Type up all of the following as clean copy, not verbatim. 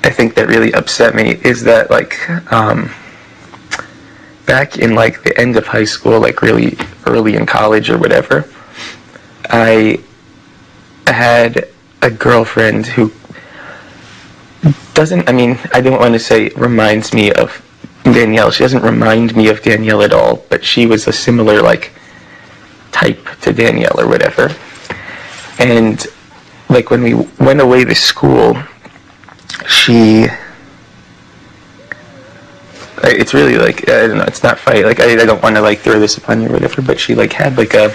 I think that really upset me is that, like, back in, like, the end of high school, like, really early in college or whatever, I had a girlfriend who doesn't, I mean, I don't want to say reminds me of Danielle. She doesn't remind me of Danielle at all, but she was a similar, like, type to Danielle or whatever. And, like, when we went away to school, it's really, like, I don't know, it's not funny, like, I don't want to, like, throw this upon you or whatever, but she, like, had, like, a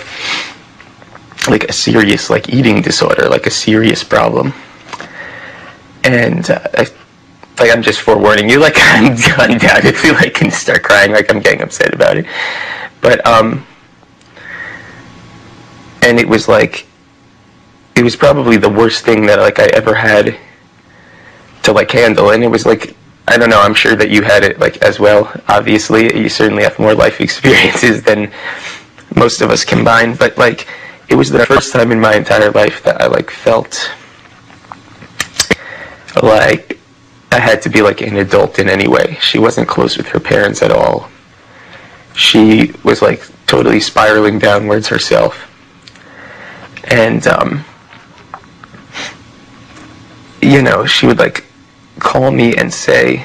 serious, like, eating disorder, like, a serious problem. And, I'm just forewarning you, like, I'm undoubtedly, like, can start crying, like, I'm getting upset about it. But, and it was, like, it was probably the worst thing that, like, I ever had to, like, handle. And it was, like, I don't know, I'm sure that you had it, like, as well. Obviously, you certainly have more life experiences than most of us combined. But, like, it was the first time in my entire life that I, like, felt like I had to be, like, an adult in any way. She wasn't close with her parents at all. She was, like, totally spiraling downwards herself. And, you know, she would, like, call me and say,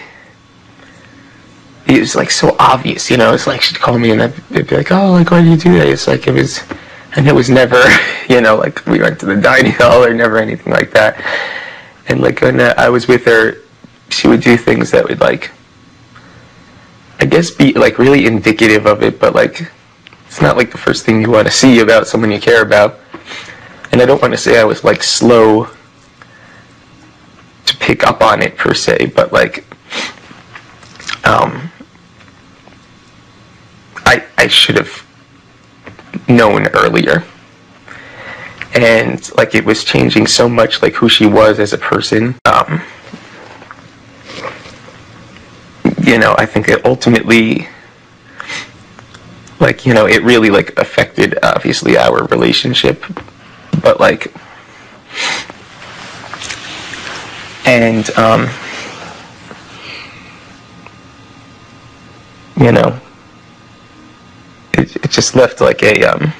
it was, like, so obvious, you know, it's like she'd call me and I'd be like, oh, like, why do you do that? It's like, it was never, you know, like, we went to the dining hall or never anything like that. And, like, when I was with her, she would do things that would, like, I guess be, like, really indicative of it, but, like, it's not, like, the first thing you want to see about someone you care about. And I don't want to say I was, like, slow to pick up on it, per se, but, like, I should have known earlier. And, like, it was changing so much, like, who she was as a person. You know, I think it ultimately, like, you know, it really, like, affected, obviously, our relationship. But, like, and, you know, it just left, like, a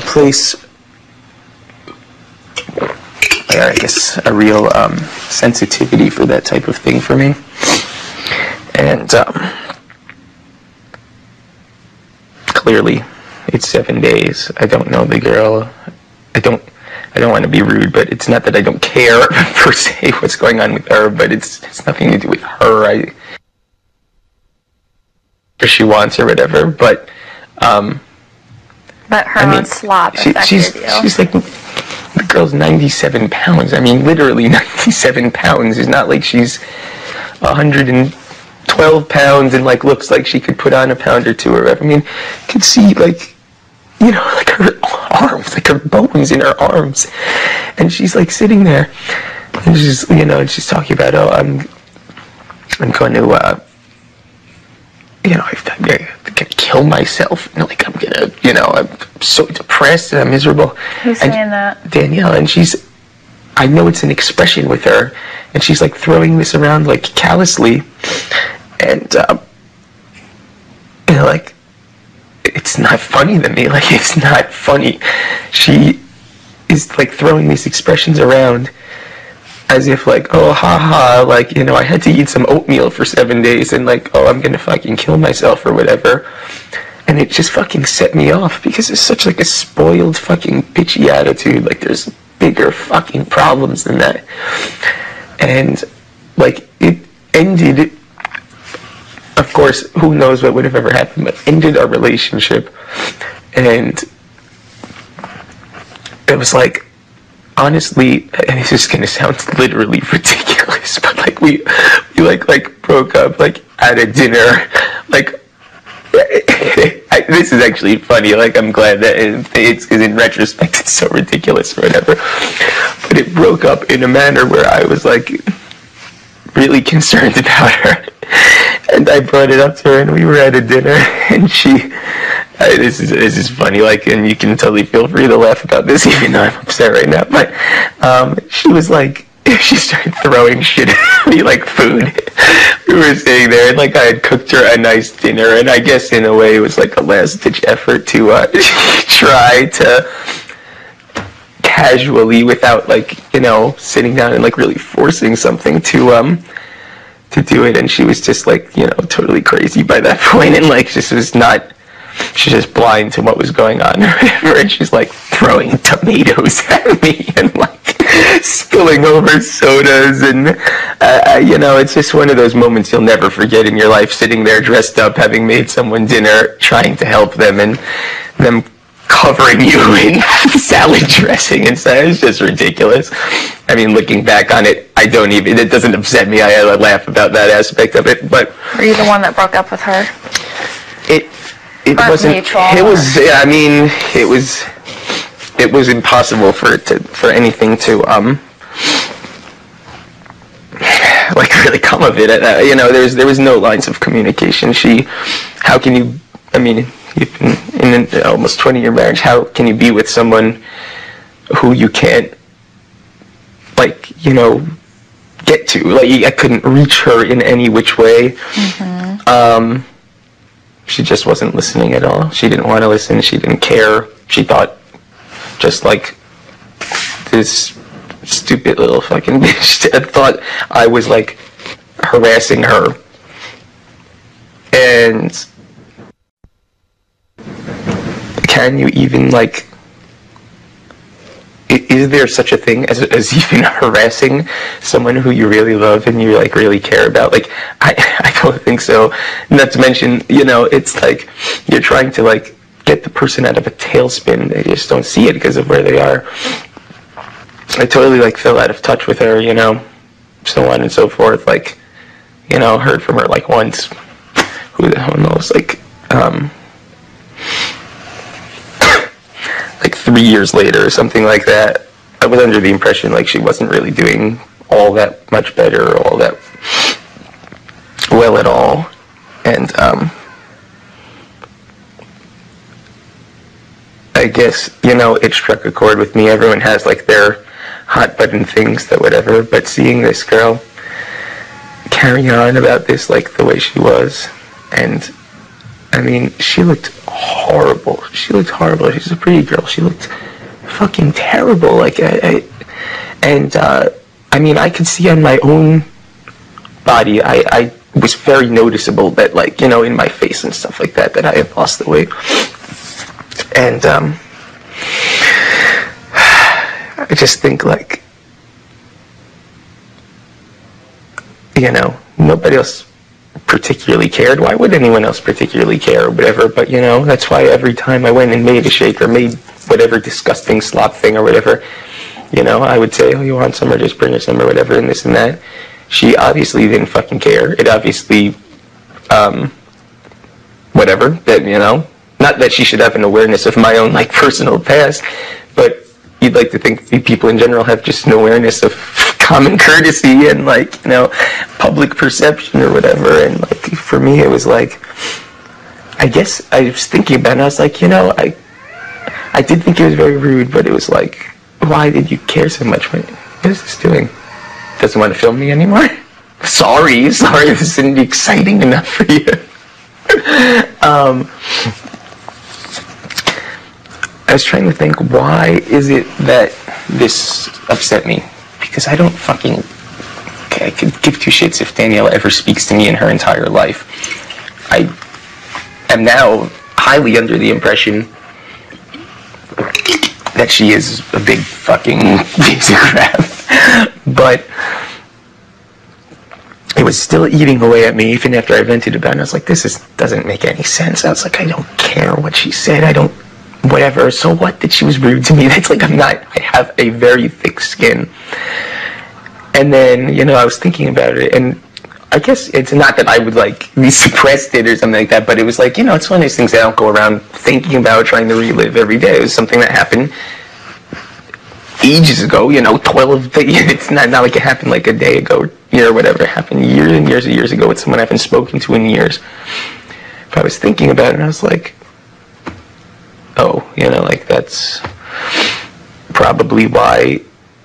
place, I guess, a real sensitivity for that type of thing for me. And clearly it's 7 days. I don't know the girl. I don't want to be rude, but it's not that I don't care per se what's going on with her, but it's nothing to do with her. Or she wants or whatever, but her own slop affected you. She's like, the girl's 97 pounds. I mean, literally 97 pounds. It's not like she's 112 pounds and, like, looks like she could put on a pound or two or whatever. I mean, you can see, like, you know, like, her arms, like, her bones in her arms. And she's, like, sitting there, and she's, you know, and she's talking about, oh, I'm going to, you know, I'm gonna kill myself. And, like, I'm gonna, you know, I'm so depressed and I'm miserable. Who's saying that? Danielle, and I know it's an expression with her, and she's, like, throwing this around, like, callously, and, you know, like, it's not funny to me, like, it's not funny. She is, like, throwing these expressions around as if, like, oh, haha, like, you know, I had to eat some oatmeal for 7 days, and, like, oh, I'm gonna fucking kill myself or whatever. And it just fucking set me off, because it's such, like, a spoiled fucking bitchy attitude. Like, there's bigger fucking problems than that. And, like, it ended, of course, who knows what would have ever happened, but ended our relationship. And it was, like, honestly, and this is gonna sound literally ridiculous, but, like, we like broke up, like, at a dinner, like, this is actually funny, like, I'm glad that it's, because in retrospect it's so ridiculous or whatever, but it broke up in a manner where I was, like, really concerned about her, and I brought it up to her, and we were at a dinner, and she This is funny, like, and you can totally feel free to laugh about this, even though I'm upset right now. But she was like, she started throwing shit at me, like food. We were sitting there, and like I had cooked her a nice dinner, and I guess in a way it was like a last-ditch effort to try to casually, without like, you know, sitting down and like really forcing something to do it. And she was just like, you know, totally crazy by that point, and like just was not. She's just blind to what was going on or whatever, and she's like throwing tomatoes at me and like spilling over sodas, and you know, it's just one of those moments you'll never forget in your life, sitting there dressed up, having made someone dinner, trying to help them, and them covering you in salad dressing and stuff. It's just ridiculous. I mean, looking back on it, it doesn't upset me. I laugh about that aspect of it. But were you the one that broke up with her? It wasn't. Mutual, it was. I mean, it was impossible for anything to like really come of it. You know, there was no lines of communication. How can you? I mean, you've been in an almost 20-year marriage. How can you be with someone who you can't, like, you know, get to? Like, I couldn't reach her in any which way. Mm-hmm. She just wasn't listening at all. She didn't want to listen. She didn't care. She thought, just like this stupid little fucking bitch, thought I was like harassing her. And can you even like, is there such a thing as even harassing someone who you really love and you like really care about? Like, I don't think so. Not to mention, you know, it's like you're trying to like get the person out of a tailspin. They just don't see it because of where they are. I totally like fell out of touch with her, you know, so on and so forth. Like, you know, heard from her like once. Who the hell knows? Like 3 years later or something like that. I was under the impression like she wasn't really doing all that much better or all that well at all. And I guess, you know, it struck a chord with me. Everyone has like their hot button things that whatever, but seeing this girl carry on about this like the way she was, and I mean, she looked horrible. She's a pretty girl. She looked fucking terrible. Like, I mean, I could see on my own body, I was very noticeable that, like, you know, in my face and stuff like that I had lost the weight. And, I just think, like, you know, nobody else particularly cared. Why would anyone else particularly care or whatever? But, you know, that's why every time I went and made a shake or made whatever disgusting slop thing or whatever, you know, I would say, oh, you want some, or just bring her some or whatever, and this and that. She obviously didn't fucking care. It obviously, whatever, that, you know, not that she should have an awareness of my own, like, personal past, but you'd like to think people in general have just an awareness of common courtesy and, like, you know, public perception or whatever. And, like, for me, it was like, I guess I was thinking about it, and I was like, you know, I did think it was very rude, but it was like, why did you care so much? What is this doing? Doesn't want to film me anymore? Sorry, this isn't exciting enough for you. I was trying to think, why is it that this upset me? Because I don't fucking... Okay, I could give two shits if Daniela ever speaks to me in her entire life. I am now highly under the impression that she is a big fucking piece of crap. But it was still eating away at me even after I vented about it. I was like, doesn't make any sense. I was like, I don't care what she said. I don't... Whatever. So what that she was rude to me? That's like, I have a very thick skin. And then, you know, I was thinking about it, and I guess it's not that I would, like, be suppressed it or something like that, but it was like, you know, it's one of those things that I don't go around thinking about, trying to relive every day. It was something that happened ages ago, you know, 12, it's not like it happened like a day ago, or whatever. It happened years and years and years ago with someone I haven't spoken to in years. But I was thinking about it, and I was like, You know, like that's probably why.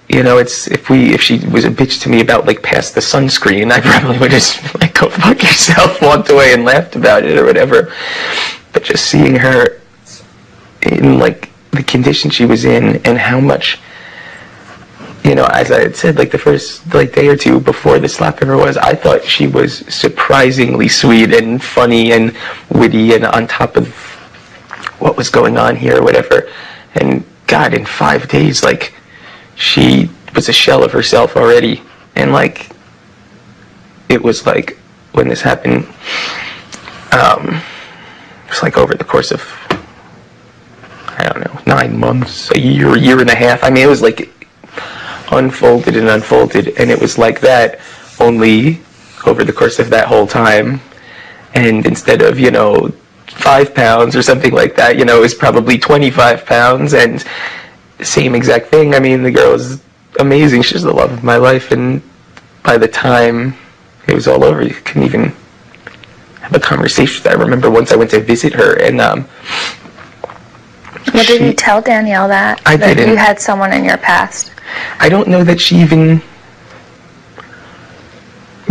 You know, it's if she was a bitch to me about like past the sunscreen, I probably would just like go fuck yourself, walked away and laughed about it or whatever. But just seeing her in like the condition she was in and how much, you know, as I had said, like the first like day or two before the slapover was, I thought she was surprisingly sweet and funny and witty and on top of what was going on here or whatever. And God, in 5 days, like, she was a shell of herself already. And like, it was like, when this happened, it was like over the course of, I don't know, 9 months, a year and a half. I mean, it was like unfolded and unfolded, and it was like that only over the course of that whole time. And instead of, you know, 5 pounds or something like that, you know, it was probably 25 pounds, and same exact thing. I mean, the girl is amazing. She's the love of my life, and by the time it was all over, you couldn't even have a conversation. I remember once I went to visit her, and what did you tell Danielle that? I that didn't. You had someone in your past? I don't know that she even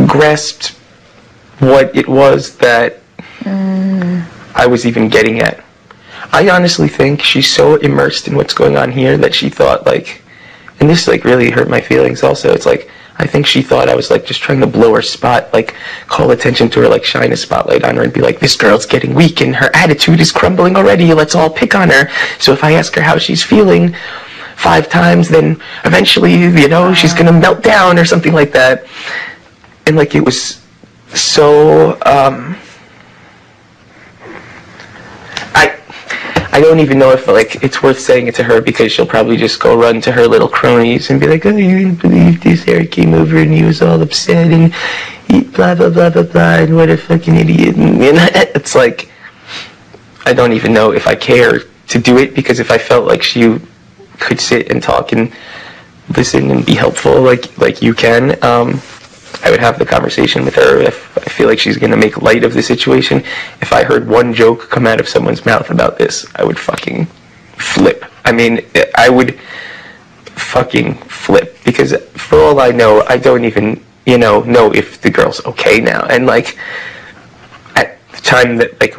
grasped what it was that I was even getting at. I honestly think she's so immersed in what's going on here that she thought, like, and this like really hurt my feelings also, it's like, I think she thought I was like just trying to blow her spot, like call attention to her, like shine a spotlight on her and be like, this girl's getting weak and her attitude is crumbling already, let's all pick on her. So if I ask her how she's feeling 5 times, then eventually, you know, she's gonna melt down or something like that. And like, it was so, I don't even know if like it's worth saying it to her, because she'll probably just go run to her little cronies and be like, oh, you didn't believe this, Eric came over and he was all upset and he blah blah blah blah blah and what a fucking idiot. And you know, it's like, I don't even know if I care to do it, because if I felt like she could sit and talk and listen and be helpful like you can, I would have the conversation with her. If I feel like she's going to make light of the situation, if I heard one joke come out of someone's mouth about this, I would fucking flip. I mean, I would fucking flip, because for all I know, I don't even, you know if the girl's okay now. And like, at the time that, like,